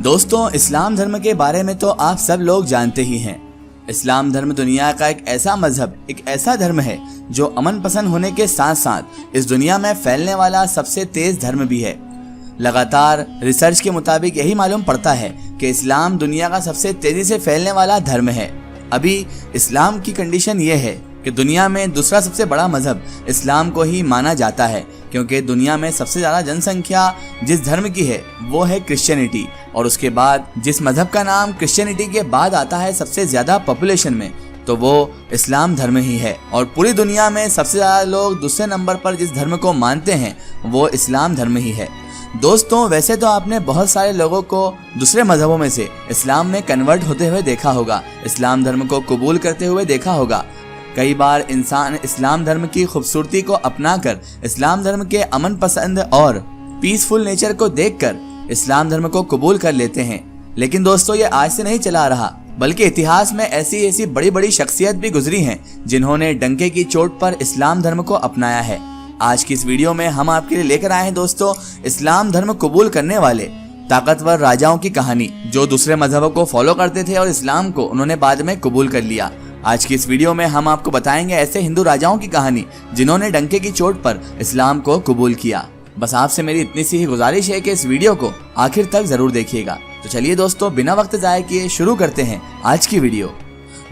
दोस्तों, इस्लाम धर्म के बारे में तो आप सब लोग जानते ही हैं। इस्लाम धर्म दुनिया का एक ऐसा मजहब, एक ऐसा धर्म है जो अमन पसंद होने के साथ साथ इस दुनिया में फैलने वाला सबसे तेज धर्म भी है। लगातार रिसर्च के मुताबिक यही मालूम पड़ता है कि इस्लाम दुनिया का सबसे तेजी से फैलने वाला धर्म है। अभी इस्लाम की कंडीशन ये है कि दुनिया में दूसरा सबसे बड़ा मजहब इस्लाम को ही माना जाता है, क्योंकि दुनिया में सबसे ज़्यादा जनसंख्या जिस धर्म की है वो है क्रिश्चियनिटी, और उसके बाद जिस मजहब का नाम क्रिश्चियनिटी के बाद आता है सबसे ज़्यादा पॉपुलेशन में, तो वो इस्लाम धर्म ही है। और पूरी दुनिया में सबसे ज़्यादा लोग दूसरे नंबर पर जिस धर्म को मानते हैं वो इस्लाम धर्म ही है। दोस्तों, वैसे तो आपने बहुत सारे लोगों को दूसरे मजहबों में से इस्लाम में कन्वर्ट होते हुए देखा होगा, इस्लाम धर्म को कबूल करते हुए देखा होगा। कई बार इंसान इस्लाम धर्म की खूबसूरती को अपनाकर, इस्लाम धर्म के अमन पसंद और पीसफुल नेचर को देखकर इस्लाम धर्म को कबूल कर लेते हैं। लेकिन दोस्तों, ये आज से नहीं चला रहा, बल्कि इतिहास में ऐसी बड़ी बड़ी शख्सियत भी गुजरी हैं जिन्होंने डंके की चोट पर इस्लाम धर्म को अपनाया है। आज की इस वीडियो में हम आपके लिए लेकर आए हैं दोस्तों, इस्लाम धर्म कबूल करने वाले ताकतवर राजाओं की कहानी, जो दूसरे मजहबों को फॉलो करते थे और इस्लाम को उन्होंने बाद में कबूल कर लिया। आज की इस वीडियो में हम आपको बताएंगे ऐसे हिंदू राजाओं की कहानी जिन्होंने डंके की चोट पर इस्लाम को कबूल किया। बस आपसे मेरी इतनी सी ही गुजारिश है कि इस वीडियो को आखिर तक जरूर देखिएगा। तो चलिए दोस्तों, बिना वक्त जाए किए शुरू करते हैं आज की वीडियो।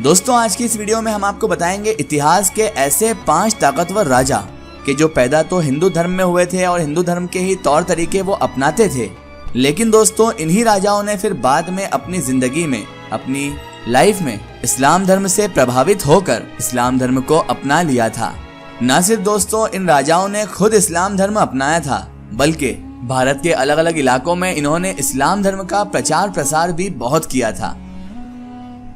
दोस्तों, आज की इस वीडियो में हम आपको बताएंगे इतिहास के ऐसे 5 ताकतवर राजा कि जो पैदा तो हिंदू धर्म में हुए थे और हिंदू धर्म के ही तौर तरीके वो अपनाते थे, लेकिन दोस्तों इन्हीं राजाओं ने फिर बाद में अपनी जिंदगी में, अपनी लाइफ में इस्लाम धर्म से प्रभावित होकर इस्लाम धर्म को अपना लिया था। न सिर्फ दोस्तों इन राजाओं ने खुद इस्लाम धर्म अपनाया था, बल्कि भारत के अलग अलग इलाकों में इन्होंने इस्लाम धर्म का प्रचार प्रसार भी बहुत किया था।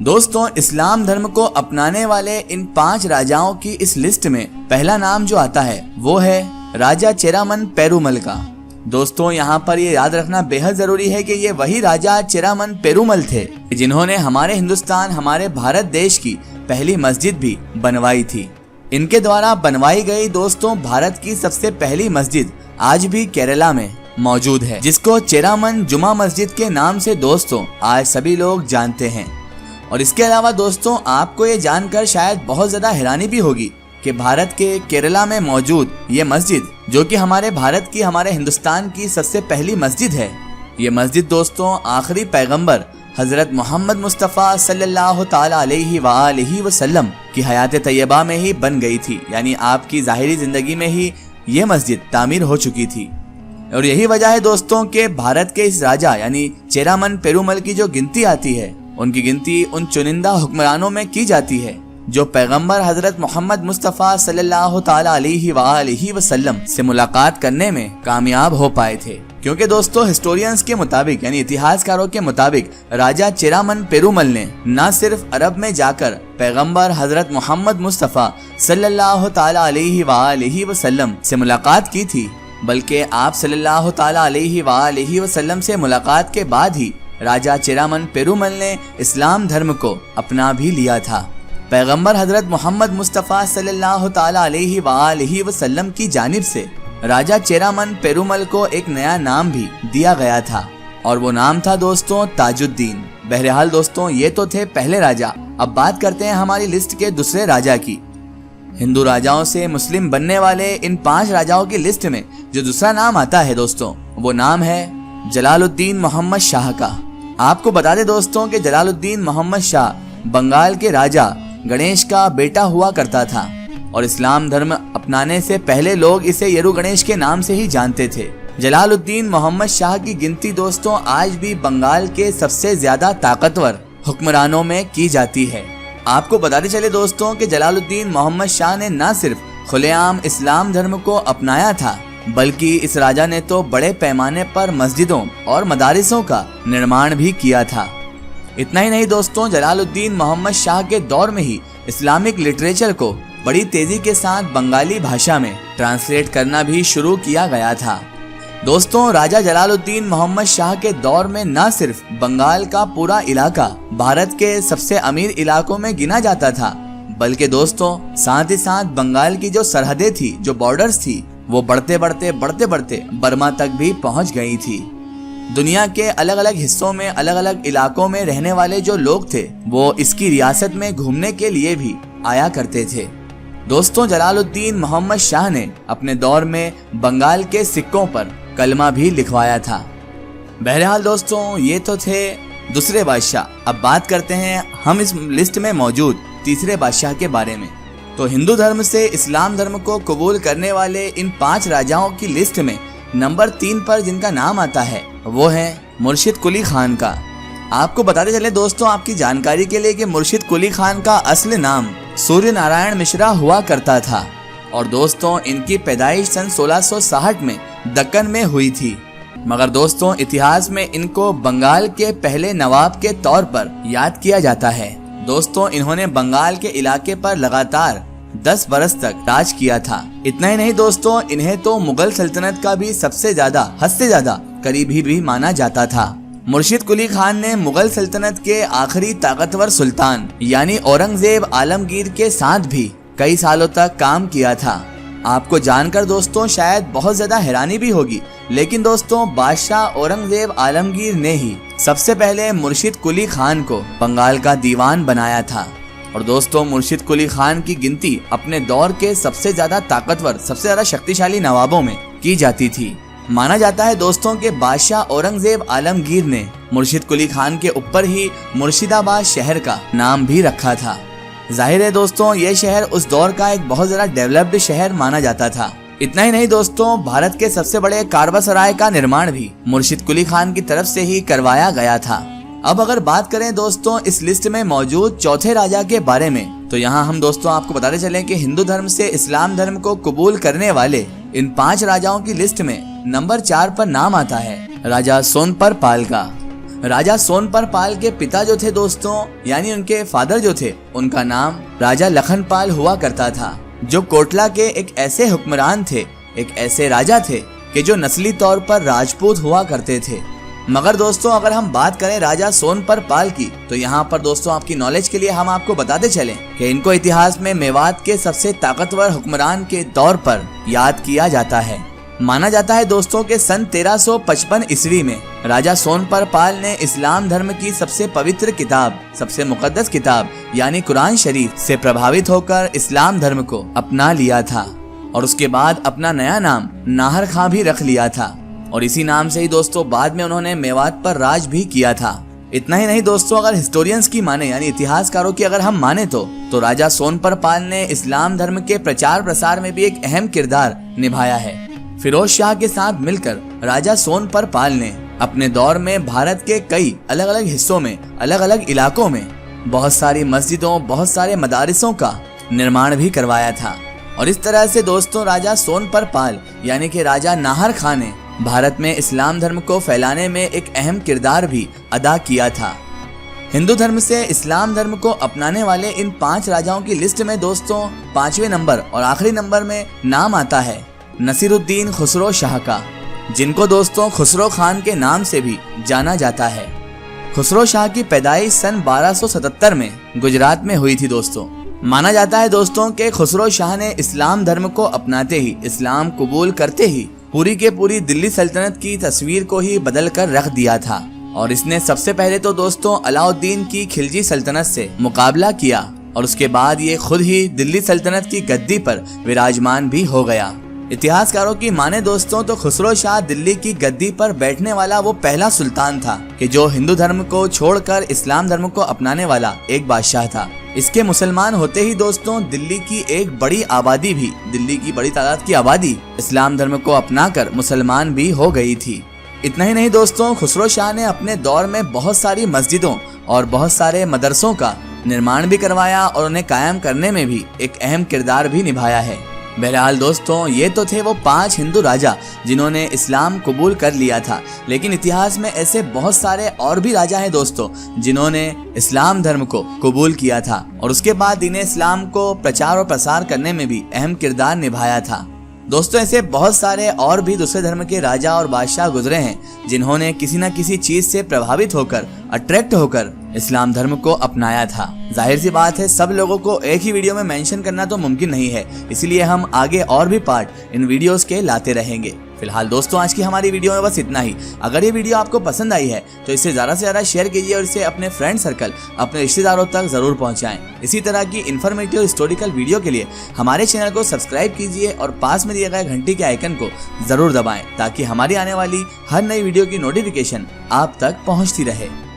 दोस्तों, इस्लाम धर्म को अपनाने वाले इन 5 राजाओं की इस लिस्ट में पहला नाम जो आता है वो है राजा चेरामन पेरुमल का। दोस्तों, यहाँ पर ये याद रखना बेहद जरूरी है कि ये वही राजा चेरामन पेरुमल थे जिन्होंने हमारे हिंदुस्तान, हमारे भारत देश की पहली मस्जिद भी बनवाई थी। इनके द्वारा बनवाई गई दोस्तों भारत की सबसे पहली मस्जिद आज भी केरला में मौजूद है, जिसको चेरामन जुमा मस्जिद के नाम से दोस्तों आज सभी लोग जानते हैं। और इसके अलावा दोस्तों, आपको ये जानकर शायद बहुत ज्यादा हैरानी भी होगी कि भारत के केरला में मौजूद ये मस्जिद, जो कि हमारे भारत की, हमारे हिंदुस्तान की सबसे पहली मस्जिद है, ये मस्जिद दोस्तों आखिरी पैगंबर हजरत मोहम्मद मुस्तफ़ा सल्लल्लाहु ताला अलैहि वसल्लम की हयात तैयबा में ही बन गई थी। यानी आपकी ज़ाहिरी ज़िंदगी में ही ये मस्जिद तामीर हो चुकी थी। और यही वजह है दोस्तों कि भारत के इस राजा यानी चेरामन पेरुमल की जो गिनती आती है, उनकी गिनती उन चुनिंदा हुक्मरानों में की जाती है जो पैगंबर हजरत मोहम्मद मुस्तफ़ा सल्लल्लाहु ताला अलैहि वसल्लम से मुलाकात करने में कामयाब हो पाए थे। क्योंकि दोस्तों हिस्टोरियंस के मुताबिक, यानी इतिहासकारों के मुताबिक, राजा चेरामन पेरुमल ने न सिर्फ अरब में जाकर पैगंबर हजरत मोहम्मद मुस्तफ़ा सल्लल्लाहु ताला अलैहि वसल्लम से मुलाकात की थी, बल्कि आप सल्लल्लाहु ताला अलैहि वसल्लम से मुलाकात के बाद ही राजा चेरामन पेरुमल ने इस्लाम धर्म को अपना भी लिया था। पैगंबर हजरत मोहम्मद मुस्तफ़ा सल्लल्लाहु ताला अलैहि वसल्लम की जानिब से राजा चेरामन पेरुमल को एक नया नाम भी दिया गया था, और वो नाम था दोस्तों ताजुद्दीन। बहरहाल दोस्तों, ये तो थे पहले राजा। अब बात करते हैं हमारी लिस्ट के दूसरे राजा की। हिंदू राजाओं से मुस्लिम बनने वाले इन 5 राजाओं की लिस्ट में जो दूसरा नाम आता है दोस्तों, वो नाम है जलालुद्दीन मोहम्मद शाह का। आपको बता दें दोस्तों कि जलालुद्दीन मोहम्मद शाह बंगाल के राजा गणेश का बेटा हुआ करता था, और इस्लाम धर्म अपनाने से पहले लोग इसे येरू गणेश के नाम से ही जानते थे। जलालुद्दीन मोहम्मद शाह की गिनती दोस्तों आज भी बंगाल के सबसे ज्यादा ताकतवर हुक्मरानों में की जाती है। आपको बताते चले दोस्तों कि जलालुद्दीन मोहम्मद शाह ने न सिर्फ खुलेआम इस्लाम धर्म को अपनाया था, बल्कि इस राजा ने तो बड़े पैमाने पर मस्जिदों और मदारिसों का निर्माण भी किया था। इतना ही नहीं दोस्तों, जलालुद्दीन मोहम्मद शाह के दौर में ही इस्लामिक लिटरेचर को बड़ी तेजी के साथ बंगाली भाषा में ट्रांसलेट करना भी शुरू किया गया था। दोस्तों, राजा जलालुद्दीन मोहम्मद शाह के दौर में न सिर्फ बंगाल का पूरा इलाका भारत के सबसे अमीर इलाकों में गिना जाता था, बल्कि दोस्तों साथ ही साथ बंगाल की जो सरहदें थी, जो बॉर्डर्स थी, वो बढ़ते बढ़ते बर्मा तक भी पहुंच गई थी। दुनिया के अलग अलग हिस्सों में, अलग अलग इलाकों में रहने वाले जो लोग थे वो इसकी रियासत में घूमने के लिए भी आया करते थे। दोस्तों, जलालुद्दीन मोहम्मद शाह ने अपने दौर में बंगाल के सिक्कों पर कलमा भी लिखवाया था। बहरहाल दोस्तों, ये तो थे दूसरे बादशाह। अब बात करते हैं हम इस लिस्ट में मौजूद तीसरे बादशाह के बारे में। तो हिंदू धर्म से इस्लाम धर्म को कबूल करने वाले इन 5 राजाओं की लिस्ट में नंबर 3 पर जिनका नाम आता है वो है मुर्शिद कुली खान का। आपको बताते चले दोस्तों, आपकी जानकारी के लिए कि मुर्शिद कुली खान का असली नाम सूर्य नारायण मिश्रा हुआ करता था और दोस्तों इनकी पैदाइश सन 1660 में दक्कन में हुई थी। मगर दोस्तों, इतिहास में इनको बंगाल के पहले नवाब के तौर पर याद किया जाता है। दोस्तों, इन्होंने बंगाल के इलाके पर लगातार 10 बरस तक राज किया था। इतना ही नहीं दोस्तों, इन्हें तो मुगल सल्तनत का भी सबसे ज्यादा, हद से ज्यादा करीबी भी माना जाता था। मुर्शिद कुली खान ने मुगल सल्तनत के आखिरी ताकतवर सुल्तान यानी औरंगजेब आलमगीर के साथ भी कई सालों तक काम किया था। आपको जानकर दोस्तों शायद बहुत ज्यादा हैरानी भी होगी, लेकिन दोस्तों बादशाह औरंगजेब आलमगीर ने ही सबसे पहले मुर्शिद कुली खान को बंगाल का दीवान बनाया था। और दोस्तों, मुर्शिद कुली खान की गिनती अपने दौर के सबसे ज्यादा ताकतवर, सबसे ज्यादा शक्तिशाली नवाबों में की जाती थी। माना जाता है दोस्तों के बादशाह औरंगजेब आलमगीर ने मुर्शिद कुली खान के ऊपर ही मुर्शिदाबाद शहर का नाम भी रखा था। जाहिर है दोस्तों, ये शहर उस दौर का एक बहुत ज्यादा डेवलप्ड शहर माना जाता था। इतना ही नहीं दोस्तों, भारत के सबसे बड़े कारवासराय का निर्माण भी मुर्शिद कुली खान की तरफ से ही करवाया गया था। अब अगर बात करें दोस्तों इस लिस्ट में मौजूद चौथे राजा के बारे में, तो यहाँ हम दोस्तों आपको बताते चलें कि हिंदू धर्म से इस्लाम धर्म को कबूल करने वाले इन 5 राजाओं की लिस्ट में नंबर 4 पर नाम आता है राजा सोनपर पाल का। राजा सोनपर पाल के पिता जो थे दोस्तों, यानी उनके फादर जो थे, उनका नाम राजा लखनपाल हुआ करता था, जो कोटला के एक ऐसे हुक्मरान थे, एक ऐसे राजा थे कि जो नस्ली तौर पर राजपूत हुआ करते थे। मगर दोस्तों अगर हम बात करें राजा सोनपर पाल की, तो यहाँ पर दोस्तों आपकी नॉलेज के लिए हम आपको बताते चलें कि इनको इतिहास में मेवात के सबसे ताकतवर हुक्मरान के तौर पर याद किया जाता है। माना जाता है दोस्तों के सन 1355 ईस्वी में राजा सोनपर पाल ने इस्लाम धर्म की सबसे पवित्र किताब, सबसे मुकद्दस किताब यानी कुरान शरीफ से प्रभावित होकर इस्लाम धर्म को अपना लिया था और उसके बाद अपना नया नाम नाहर खां भी रख लिया था और इसी नाम से ही दोस्तों बाद में उन्होंने मेवात पर राज भी किया था। इतना ही नहीं दोस्तों, अगर हिस्टोरियंस की माने यानी इतिहासकारों की अगर हम माने तो राजा सोनपर पाल ने इस्लाम धर्म के प्रचार प्रसार में भी एक अहम किरदार निभाया है। फिरोज शाह के साथ मिलकर राजा सोनपर पाल ने अपने दौर में भारत के कई अलग अलग हिस्सों में, अलग अलग इलाकों में बहुत सारी मस्जिदों, बहुत सारे मदारिसों का निर्माण भी करवाया था। और इस तरह से दोस्तों राजा सोनपर पाल यानी कि राजा नाहर खां ने भारत में इस्लाम धर्म को फैलाने में एक अहम किरदार भी अदा किया था। हिंदू धर्म से इस्लाम धर्म को अपनाने वाले इन 5 राजाओं की लिस्ट में दोस्तों 5वें नंबर और आखिरी नंबर में नाम आता है नसीरुद्दीन खुसरो शाह का, जिनको दोस्तों खुसरो खान के नाम से भी जाना जाता है। खुसरो शाह की पैदाइश सन 1277 में गुजरात में हुई थी दोस्तों। माना जाता है दोस्तों कि खुसरो शाह ने इस्लाम धर्म को अपनाते ही, इस्लाम कबूल करते ही पूरी के पूरी दिल्ली सल्तनत की तस्वीर को ही बदल कर रख दिया था और इसने सबसे पहले तो दोस्तों अलाउद्दीन की खिलजी सल्तनत से मुकाबला किया और उसके बाद ये खुद ही दिल्ली सल्तनत की गद्दी पर विराजमान भी हो गया। इतिहासकारों की माने दोस्तों तो खुसरो शाह दिल्ली की गद्दी पर बैठने वाला वो पहला सुल्तान था कि जो हिंदू धर्म को छोड़कर इस्लाम धर्म को अपनाने वाला एक बादशाह था। इसके मुसलमान होते ही दोस्तों दिल्ली की एक बड़ी आबादी भी, दिल्ली की बड़ी तादाद की आबादी इस्लाम धर्म को अपनाकर मुसलमान भी हो गई थी। इतना ही नहीं दोस्तों, खुसरो शाह ने अपने दौर में बहुत सारी मस्जिदों और बहुत सारे मदरसों का निर्माण भी करवाया और उन्हें कायम करने में भी एक अहम किरदार भी निभाया है। बहरहाल दोस्तों ये तो थे वो 5 हिंदू राजा जिन्होंने इस्लाम कबूल कर लिया था, लेकिन इतिहास में ऐसे बहुत सारे और भी राजा हैं दोस्तों जिन्होंने इस्लाम धर्म को कबूल किया था और उसके बाद दीन इस्लाम को प्रचार और प्रसार करने में भी अहम किरदार निभाया था। दोस्तों ऐसे बहुत सारे और भी दूसरे धर्म के राजा और बादशाह गुजरे हैं जिन्होंने किसी न किसी चीज से प्रभावित होकर, अट्रैक्ट होकर इस्लाम धर्म को अपनाया था। जाहिर सी बात है सब लोगों को एक ही वीडियो में मेंशन करना तो मुमकिन नहीं है, इसलिए हम आगे और भी पार्ट इन वीडियोस के लाते रहेंगे। फिलहाल दोस्तों आज की हमारी वीडियो में बस इतना ही। अगर ये वीडियो आपको पसंद आई है तो इसे ज़्यादा से ज़्यादा शेयर कीजिए और इसे अपने फ्रेंड सर्कल, अपने रिश्तेदारों तक ज़रूर पहुंचाएं। इसी तरह की इन्फॉर्मेटिव हिस्टोरिकल वीडियो के लिए हमारे चैनल को सब्सक्राइब कीजिए और पास में दिए गए घंटी के आइकन को ज़रूर दबाएं ताकि हमारी आने वाली हर नई वीडियो की नोटिफिकेशन आप तक पहुँचती रहे।